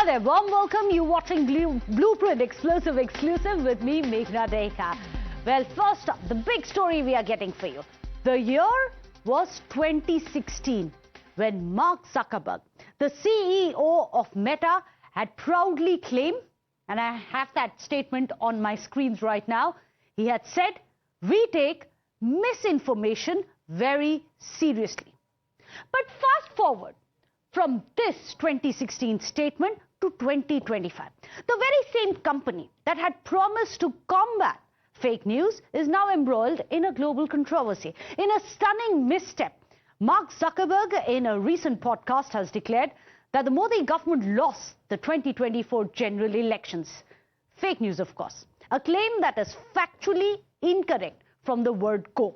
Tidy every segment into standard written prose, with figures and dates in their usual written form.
Well there, warm welcome. You watching Blueprint Exclusive with me, Meghna Deka. Well, first up, the big story we are getting for you. The year was 2016 when Mark Zuckerberg, the CEO of Meta, had proudly claimed, and I have that statement on my screens right now, he had said, "We take misinformation very seriously." But fast forward from this 2016 statement to 2025. The very same company that had promised to combat fake news is now embroiled in a global controversy. In a stunning misstep, Mark Zuckerberg in a recent podcast has declared that the Modi government lost the 2024 general elections. Fake news, of course. A claim that is factually incorrect from the word go.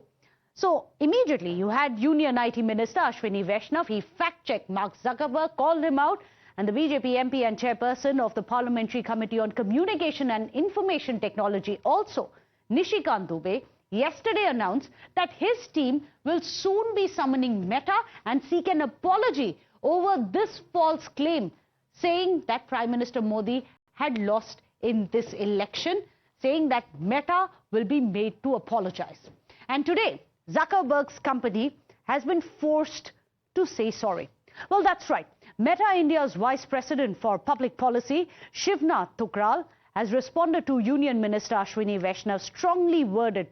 So immediately you had Union IT Minister Ashwini Vaishnav. He fact-checked Mark Zuckerberg, called him out, and the BJP MP and chairperson of the Parliamentary Committee on Communication and Information Technology, also Nishikant Dubey, yesterday announced that his team will soon be summoning Meta and seek an apology over this false claim, saying that Prime Minister Modi had lost in this election, saying that Meta will be made to apologize. And today, Zuckerberg's company has been forced to say sorry. Well, that's right. Meta India's Vice President for Public Policy, Shivnath Thukral, has responded to Union Minister Ashwini Vaishnav's strongly worded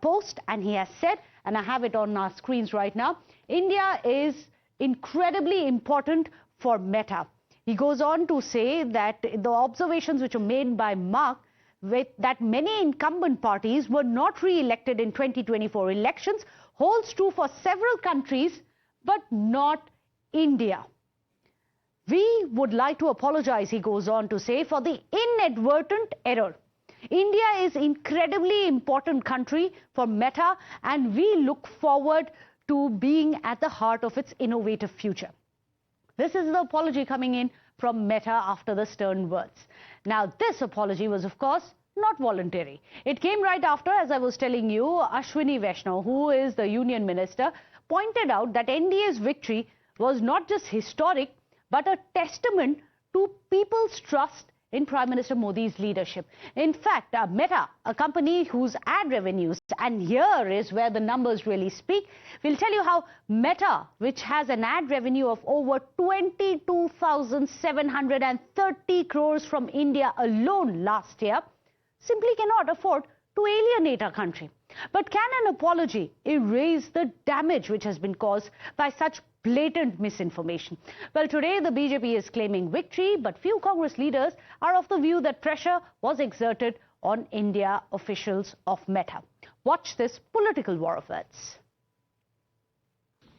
post, and he has said, and I have it on our screens right now, India is incredibly important for Meta. He goes on to say that the observations which were made by Mark that many incumbent parties were not re-elected in 2024 elections holds true for several countries, but not India. We would like to apologize, he goes on to say, for the inadvertent error. India is an incredibly important country for Meta, and we look forward to being at the heart of its innovative future. This is the apology coming in from Meta after the stern words. Now, this apology was, of course, not voluntary. It came right after, as I was telling you, Ashwini Vaishnav, who is the union minister, pointed out that NDA's victory was not just historic, but a testament to people's trust in Prime Minister Modi's leadership. In fact, Meta, a company whose ad revenues, and here is where the numbers really speak, we'll tell you how Meta, which has an ad revenue of over 22,730 crores from India alone last year, simply cannot afford to alienate our country. But can an apology erase the damage which has been caused by such blatant misinformation? Well, today the BJP is claiming victory, but few Congress leaders are of the view that pressure was exerted on India officials of Meta. Watch this political war of words.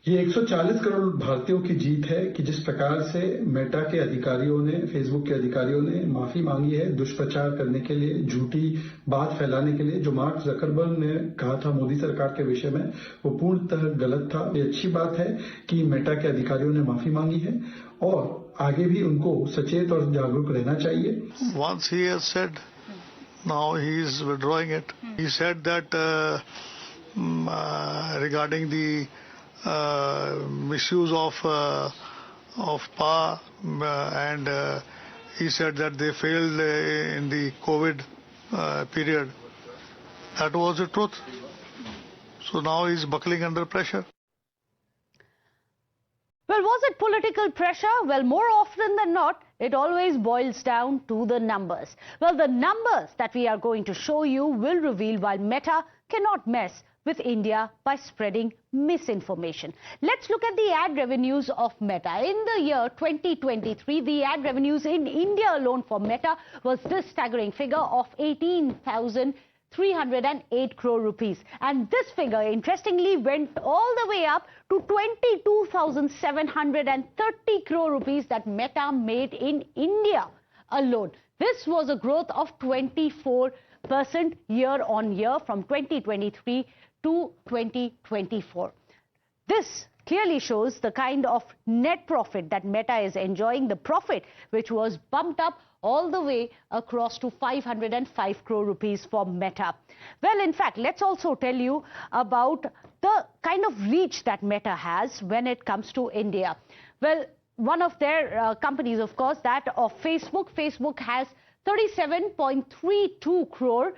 ये 140 करोड़ भारतीयों की जीत है कि जिस प्रकार से Meta के अधिकारियों ने, फेसबुक के अधिकारियों ने माफी मांगी है दुष्प्रचार करने के लिए, झूठी बात फैलाने के लिए। जो मार्क जकरबर्ग ने कहा था मोदी सरकार के विषय में, वो पूर्णतः गलत था। ये अच्छी बात है कि मेटा के अधिकारियों ने माफी मांगी है और आगे भी उनको सचेत और जागरूक रहना चाहिए। Once he has said, now he is withdrawing it. He said that regarding the misuse of power, and he said that they failed in the COVID period. That was the truth. So now he's buckling under pressure. Well, was it political pressure? Well, more often than not, it always boils down to the numbers. Well, the numbers that we are going to show you will reveal why Meta cannot mess with India by spreading misinformation. Let's look at the ad revenues of Meta. In the year 2023, the ad revenues in India alone for Meta was this staggering figure of 18,308 crore rupees. And this figure, interestingly, went all the way up to 22,730 crore rupees that Meta made in India alone. This was a growth of 24% year on year from 2023 to 2024. This clearly shows the kind of net profit that Meta is enjoying, the profit which was bumped up all the way across to 505 crore rupees for Meta. Well, in fact, let's also tell you about the kind of reach that Meta has when it comes to India. Well, one of their companies, of course, that of Facebook. Facebook has 37.32 crore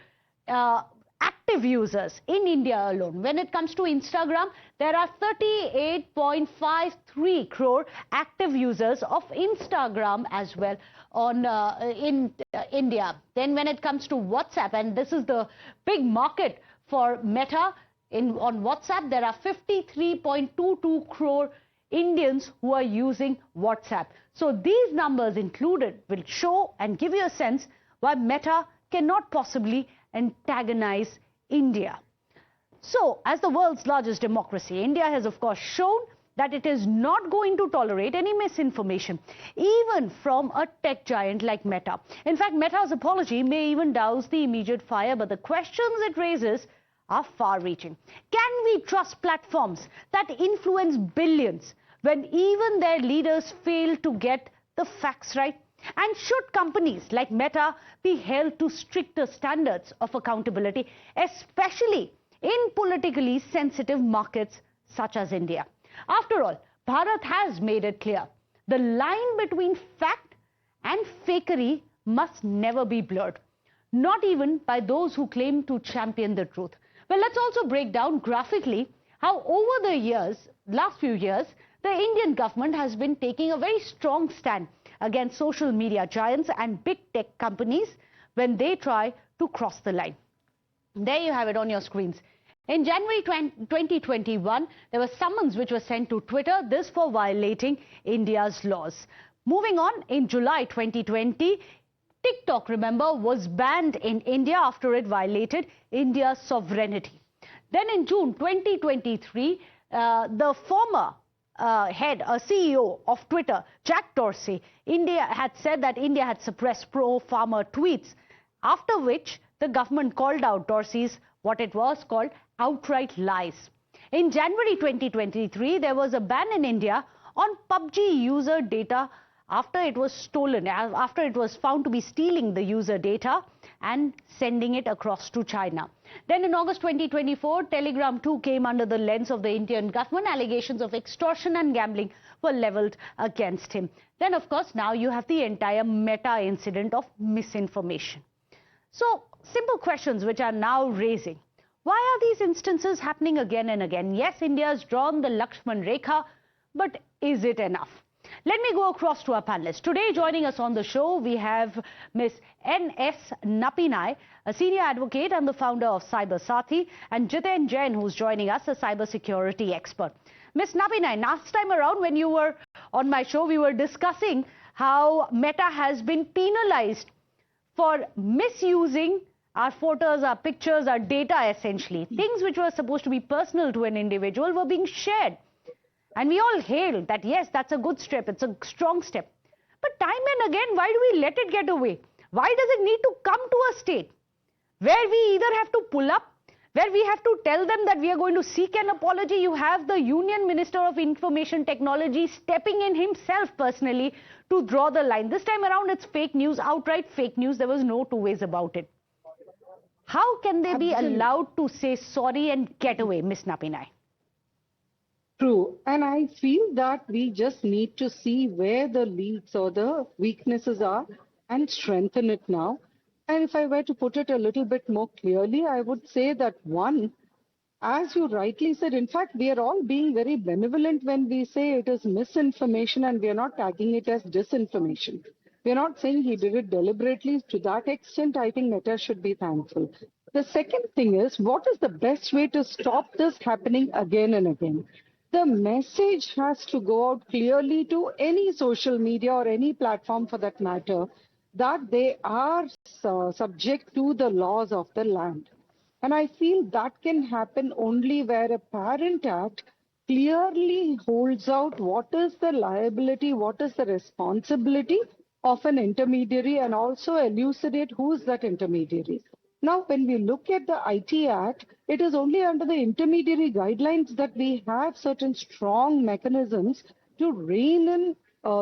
active users in India alone. When it comes to Instagram, there are 38.53 crore active users of Instagram as well on in India. Then when it comes to WhatsApp, and this is the big market for Meta, on WhatsApp, there are 53.22 crore Indians who are using WhatsApp. So these numbers included will show and give you a sense why Meta cannot possibly antagonize India. So, as the world's largest democracy, India has of course shown that it is not going to tolerate any misinformation, even from a tech giant like Meta. In fact, Meta's apology may even douse the immediate fire, but the questions it raises are far-reaching. Can we trust platforms that influence billions when even their leaders fail to get the facts right? And should companies like Meta be held to stricter standards of accountability, especially in politically sensitive markets such as India? After all, Bharat has made it clear the line between fact and fakery must never be blurred, not even by those who claim to champion the truth. Well, let's also break down graphically how over the years, last few years, the Indian government has been taking a very strong stand against social media giants and big tech companies when they try to cross the line. There you have it on your screens. In January 2021, there were summons which were sent to Twitter, this for violating India's laws. Moving on, in July 2020, TikTok, remember, was banned in India after it violated India's sovereignty. Then in June 2023, the former CEO of Twitter, Jack Dorsey, India had said that India had suppressed pro-farmer tweets, after which the government called out Dorsey's what it was called outright lies. In January 2023, there was a ban in India on PUBG user data after it was stolen, after it was found to be stealing the user data and sending it across to China. Then in August 2024, Telegram too came under the lens of the Indian government. Allegations of extortion and gambling were leveled against him. Then, of course, now you have the entire Meta incident of misinformation. So, simple questions which are now raising. Why are these instances happening again and again? Yes, India has drawn the Lakshman Rekha, but is it enough? Let me go across to our panelists. Today, joining us on the show, we have Ms. N.S. Napinai, a senior advocate and the founder of Cyber Sathi, and Jiten Jain, who's joining us, a cybersecurity expert. Ms. Napinai, last time around when you were on my show, we were discussing how Meta has been penalized for misusing our photos, our pictures, our data essentially. Things which were supposed to be personal to an individual were being shared. And we all hailed that, yes, that's a good step, it's a strong step. But time and again, why do we let it get away? Why does it need to come to a state where we either have to pull up, where we have to tell them that we are going to seek an apology? You have the Union Minister of Information Technology stepping in himself personally to draw the line. This time around, it's fake news, outright fake news. There was no two ways about it. How can they be allowed to say sorry and get away, Ms. Napinai? True. And I feel that we just need to see where the leaks or the weaknesses are and strengthen it now. And if I were to put it a little bit more clearly, I would say that one, as you rightly said, in fact, we are all being very benevolent when we say it is misinformation and we are not tagging it as disinformation. We are not saying he did it deliberately. To that extent, I think Meta should be thankful. The second thing is, what is the best way to stop this happening again and again? The message has to go out clearly to any social media or any platform for that matter that they are subject to the laws of the land. And I feel that can happen only where a Parent Act clearly holds out what is the liability, what is the responsibility of an intermediary, and also elucidate who is that intermediary. Now, when we look at the IT Act, it is only under the intermediary guidelines that we have certain strong mechanisms to rein in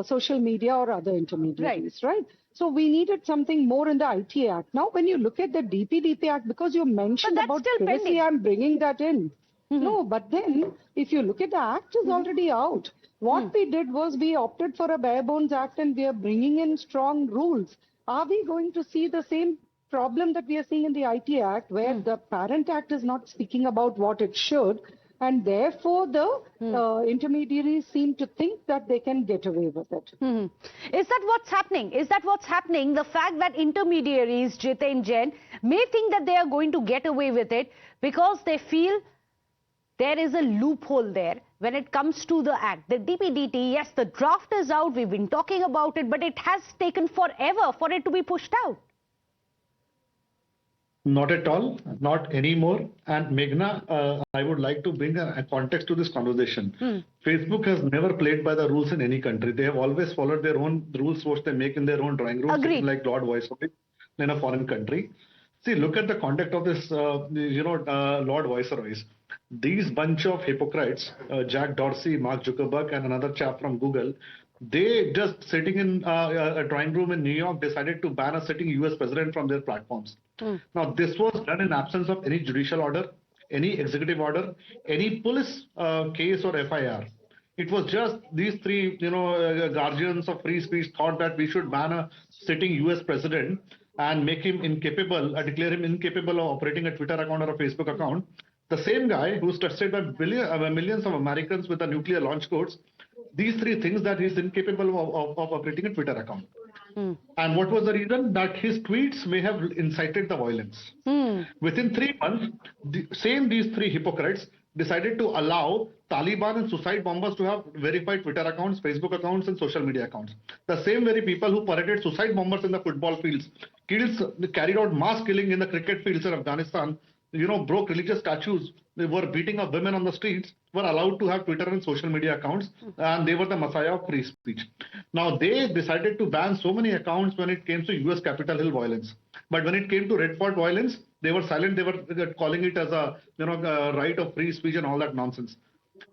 social media or other intermediaries, right? So we needed something more in the IT Act. Now, when you look at the DPDP Act, because you mentioned about privacy, I'm bringing that in. No, but then if you look at the Act, is already out. What we did was we opted for a bare bones act and we are bringing in strong rules. Are we going to see the same problem that we are seeing in the IT Act, where the Parent Act is not speaking about what it should, and therefore the intermediaries seem to think that they can get away with it? Is that what's happening? Is that what's happening? The fact that intermediaries, Jiten Jain, may think that they are going to get away with it because they feel there is a loophole there when it comes to the act. The DPDT, yes, the draft is out. We've been talking about it, but it has taken forever for it to be pushed out. Not at all, not anymore. And Meghna, I would like to bring a context to this conversation. Facebook has never played by the rules in any country. They have always followed their own rules, which they make in their own drawing rooms, like Lord Viceroy in a foreign country. See, look at the conduct of this, Lord Viceroys. These bunch of hypocrites, Jack Dorsey, Mark Zuckerberg, and another chap from Google, they just sitting in a drawing room in New York decided to ban a sitting US president from their platforms. Now, this was done in absence of any judicial order, any executive order, any police case or FIR. It was just these three, guardians of free speech thought that we should ban a sitting US president and make him incapable, declare him incapable of operating a Twitter account or a Facebook account. The same guy who's trusted by millions of Americans with the nuclear launch codes, these three things that he's incapable of operating a Twitter account. And what was the reason? That his tweets may have incited the violence. Within 3 months, these three hypocrites decided to allow Taliban and suicide bombers to have verified Twitter accounts, Facebook accounts, and social media accounts. The same very people who paraded suicide bombers in the football fields, carried out mass killing in the cricket fields in Afghanistan, broke religious statues, they were beating up women on the streets, were allowed to have Twitter and social media accounts, and they were the messiah of free speech. Now, they decided to ban so many accounts when it came to US Capitol Hill violence. But when it came to Red Fort violence, they were silent. They were calling it as a right of free speech and all that nonsense.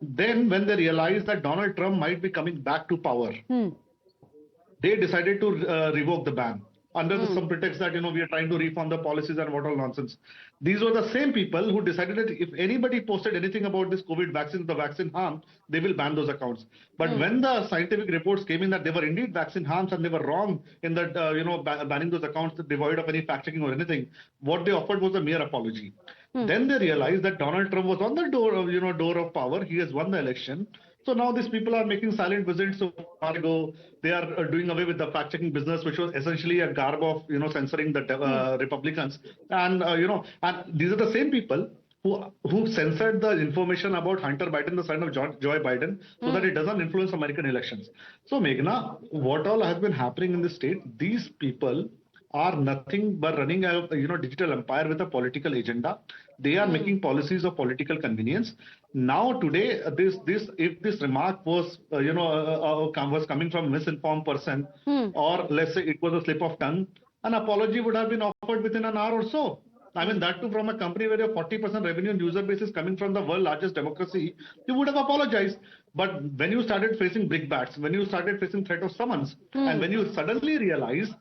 Then, when they realized that Donald Trump might be coming back to power, they decided to revoke the ban under some pretext that we are trying to reform the policies and what all nonsense. These were the same people who decided that if anybody posted anything about this COVID vaccine, the vaccine harm, they will ban those accounts. But when the scientific reports came in that they were indeed vaccine harms and they were wrong in that banning those accounts devoid of any fact checking or anything, what they offered was a mere apology. Then they realized that Donald Trump was on the door of power. He has won the election. So now these people are making silent visits to Fargo. They are doing away with the fact-checking business, which was essentially a garb of censoring the Republicans. And and these are the same people who censored the information about Hunter Biden, the son of Joe Biden, so that it doesn't influence American elections. So Meghna, what all has been happening in the state? These people are nothing but running a digital empire with a political agenda. They are making policies of political convenience. Now today, if this remark was was coming from a misinformed person, or let's say it was a slip of tongue, an apology would have been offered within an hour or so. I mean, that too from a company where your 40% revenue and user base is coming from the world's largest democracy, you would have apologized. But when you started facing brickbats, when you started facing threat of summons, and when you suddenly realize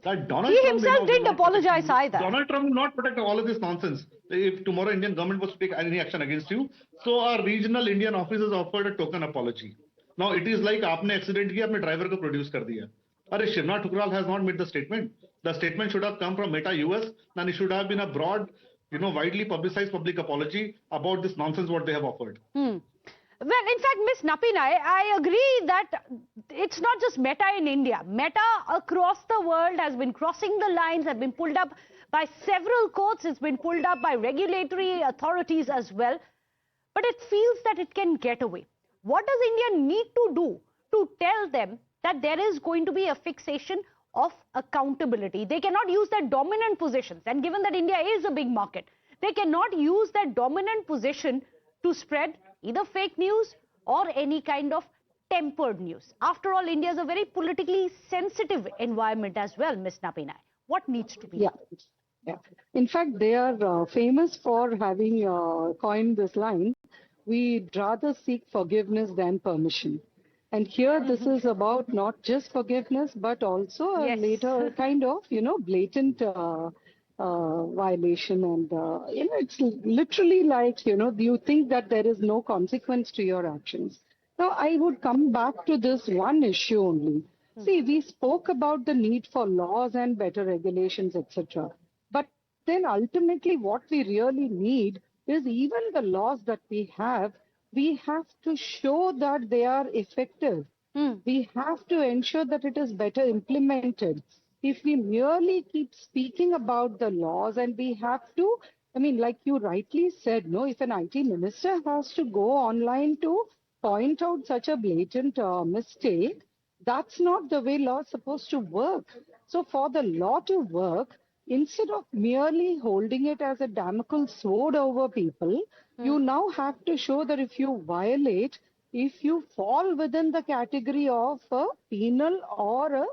that Donald Trump himself didn't apologize either. Donald Trump will not protect all of this nonsense. If tomorrow Indian government was to take any action against you, so our regional Indian officers offered a token apology. Now it is like आपने accident किया, अपने driver को produce कर दिया. अरे Shivna Thukral has not made the statement. The statement should have come from Meta US, and it should have been a broad, widely publicized public apology about this nonsense what they have offered. Well, in fact, Ms. Napinai, I agree that it's not just Meta in India. Meta across the world has been crossing the lines, have been pulled up by several courts. It's been pulled up by regulatory authorities as well. But it feels that it can get away. What does India need to do to tell them that there is going to be a fixation of accountability? They cannot use their dominant positions. And given that India is a big market, they cannot use that dominant position to spread either fake news or any kind of tempered news. After all, India is a very politically sensitive environment as well, Ms. Napinai. What needs to be done? Yeah. In fact, they are famous for having coined this line, we'd rather seek forgiveness than permission. And here this is about not just forgiveness, but also a later kind of, blatant violation. And, it's literally like, you think that there is no consequence to your actions. Now, I would come back to this one issue only. See, we spoke about the need for laws and better regulations, etc. But then ultimately, what we really need is even the laws that we have to show that they are effective. We have to ensure that it is better implemented. If we merely keep speaking about the laws and we have to, I mean, like you rightly said, no, if an IT minister has to go online to point out such a blatant mistake, that's not the way law is supposed to work. So for the law to work, instead of merely holding it as a Damocles sword over people, you now have to show that if you violate, if you fall within the category of a penal or a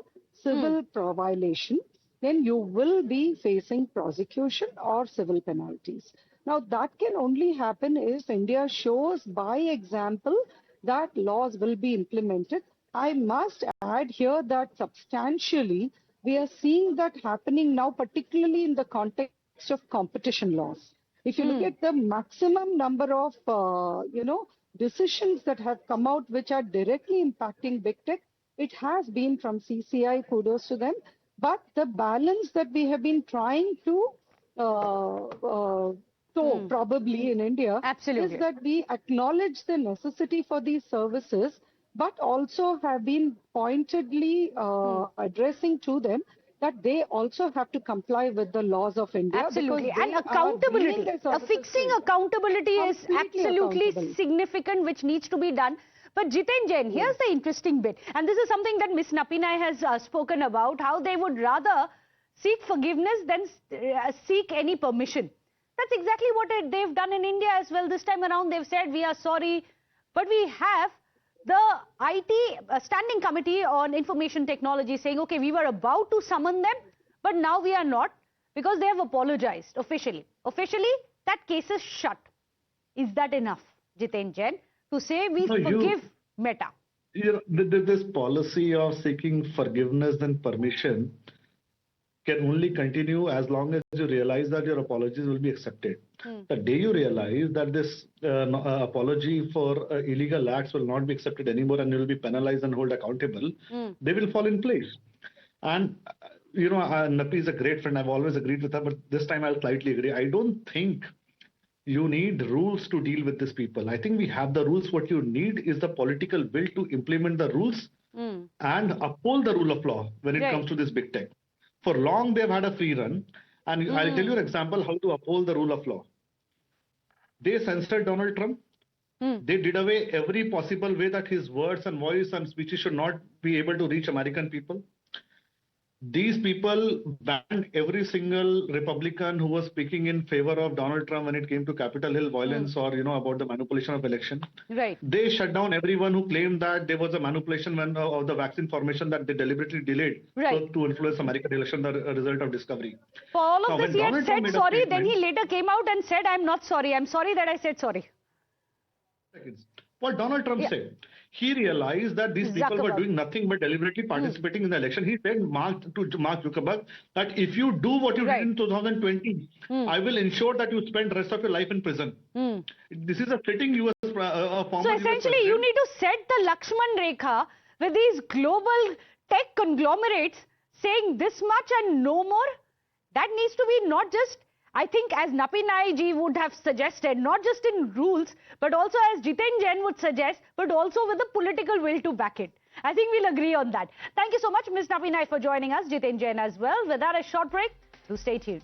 civil violation, then you will be facing prosecution or civil penalties. Now, that can only happen if India shows by example that laws will be implemented. I must add here that substantially we are seeing that happening now, particularly in the context of competition laws. If you look at the maximum number of, decisions that have come out which are directly impacting big tech, it has been from CCI, kudos to them. But the balance that we have been trying to probably in India Absolutely. is that we acknowledge the necessity for these services, but also have been pointedly addressing to them that they also have to comply with the laws of India. Absolutely. Because And accountability. Fixing accountability is absolutely significant, which needs to be done. But Jiten Jain, here's the interesting bit. And this is something that Ms. Napinai has spoken about, how they would rather seek forgiveness than seek any permission. That's exactly what they've done in India as well. This time around, they've said, we are sorry. But we have the IT Standing Committee on Information Technology saying, okay, we were about to summon them, but now we are not because they have apologized officially. Officially, that case is shut. Is that enough, Jiten Jain, to say we forgive Meta? This policy of seeking forgiveness and permission can only continue as long as you realize that your apologies will be accepted. The day you realize that this apology for illegal acts will not be accepted anymore and you will be penalized and held accountable, they will fall in place. And, Napi is a great friend. I've always agreed with her, but this time I'll slightly agree. I don't think you need rules to deal with these people. I think we have the rules. What you need is the political will to implement the rules and uphold the rule of law when it comes to this big tech. For long, they've had a free run. And I'll tell you an example how to uphold the rule of law. They censored Donald Trump. They did away every possible way that his words and voice and speeches should not be able to reach American people. These people banned every single Republican who was speaking in favor of Donald Trump when it came to Capitol Hill violence or, about the manipulation of election. Right. They shut down everyone who claimed that there was a manipulation of the vaccine formation that they deliberately delayed to influence American election, the result of discovery. For all of this, he had said sorry, then he later came out and said, I'm not sorry. I'm sorry that I said sorry. What Donald Trump said, he realized that these people were doing nothing but deliberately participating in the election. He said to Mark Zuckerberg that if you do what you did in 2020, I will ensure that you spend the rest of your life in prison. This is a sitting US former. So essentially, you need to set the Lakshman Rekha with these global tech conglomerates saying this much and no more. That needs to be not just, I think, as Napinai ji would have suggested, not just in rules, but also as Jiten Jain would suggest, but also with the political will to back it. I think we'll agree on that. Thank you so much, Ms. Napinai, for joining us, Jiten Jain as well. Without a short break, do stay tuned.